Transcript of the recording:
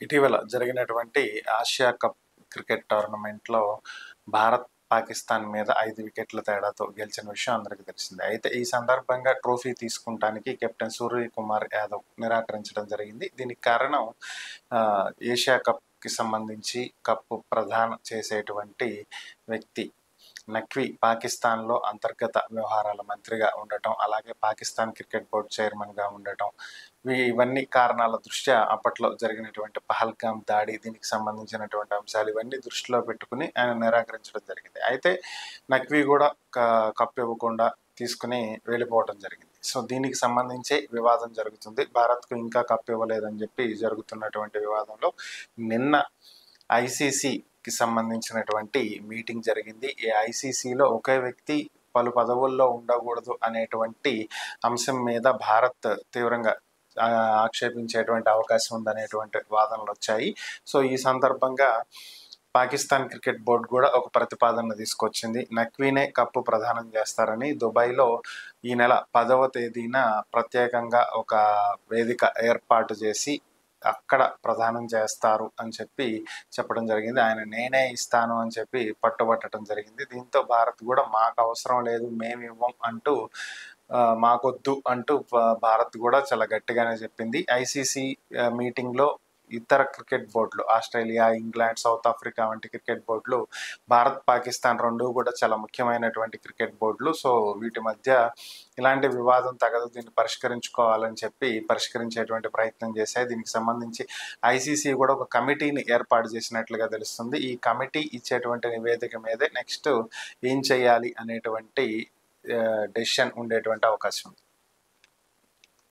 ఇటీవల జరిగినటువంటి Asia cup cricket టోర్నమెంట్లో భారత్ పాకిస్తాన్ మీద 5 వికెట్ల తేడాతో గెలిచిన విషయం అందరికీ తెలిసిందే. అయితే ఈ సందర్భంగా ట్రోఫీ తీసుకుంటానికి కెప్టెన్ సూర్యకుమార్ యాదవ్ నిరాకరించడం జరిగింది. దీనికి కారణం ఏషియా కప్కి సంబంధించి కప్పు ప్రదానం చేసేటువంటి వ్యక్తి నఖ్వీ పాకిస్తాన్లో అంతర్గత వ్యవహారాల మంత్రిగా ఉండటం, అలాగే పాకిస్తాన్ క్రికెట్ బోర్డు చైర్మన్గా ఉండటం, ఇవన్నీ కారణాల దృష్ట్యా అప్పట్లో జరిగినటువంటి పహల్గామ్ దాడి, దీనికి సంబంధించినటువంటి అంశాలు ఇవన్నీ దృష్టిలో పెట్టుకుని ఆయన నిరాకరించడం జరిగింది. అయితే నఖ్వీ కూడా కప్ ఇవ్వకుండా తీసుకుని వెళ్ళిపోవడం జరిగింది. సో దీనికి సంబంధించి వివాదం జరుగుతుంది. భారత్కు ఇంకా కప్ ఇవ్వలేదని చెప్పి జరుగుతున్నటువంటి వివాదంలో నిన్న ఐసీసీకి సంబంధించినటువంటి మీటింగ్ జరిగింది. ఈ ఐసీసీలో ఒకే వ్యక్తి పలు పదవుల్లో ఉండకూడదు అనేటువంటి అంశం మీద భారత్ తీవ్రంగా ఆక్షేపించేటువంటి అవకాశం ఉందనేటువంటి వాదనలు వచ్చాయి. సో ఈ సందర్భంగా పాకిస్తాన్ క్రికెట్ బోర్డు కూడా ఒక ప్రతిపాదన తీసుకొచ్చింది. నఖ్వీనే కప్పు ప్రదానం చేస్తారని దుబాయ్లో ఈ నెల 10వ తేదీన ప్రత్యేకంగా ఒక వేదిక ఏర్పాటు చేసి అక్కడ ప్రదానం చేస్తారు అని చెప్పడం జరిగింది. ఆయన నేనే ఇస్తాను అని చెప్పి పట్టుబట్టడం జరిగింది. దీంతో భారత్ కూడా మాకు అవసరం లేదు, మేము ఇవ్వం అంటూ మాకొద్దు అంటూ భారత్ కూడా చాలా గట్టిగానే చెప్పింది. ఐసీసీ మీటింగ్లో ఇతర క్రికెట్ బోర్డులు ఆస్ట్రేలియా, ఇంగ్లాండ్, సౌత్ ఆఫ్రికా వంటి క్రికెట్ బోర్డులు, భారత్ పాకిస్తాన్ రెండు కూడా చాలా ముఖ్యమైనటువంటి క్రికెట్ బోర్డులు. సో వీటి మధ్య ఇలాంటి వివాదం తగదు, దీన్ని పరిష్కరించుకోవాలని చెప్పి పరిష్కరించేటువంటి ప్రయత్నం చేశాయి. దీనికి సంబంధించి ఐసీసీ కూడా ఒక కమిటీని ఏర్పాటు చేసినట్లుగా తెలుస్తుంది. ఈ కమిటీ ఇచ్చేటువంటి నివేదిక మీదే నెక్స్ట్ ఏం చేయాలి అనేటువంటి డెసిషన్ ఉండేటువంటి అవకాశం ఉంది.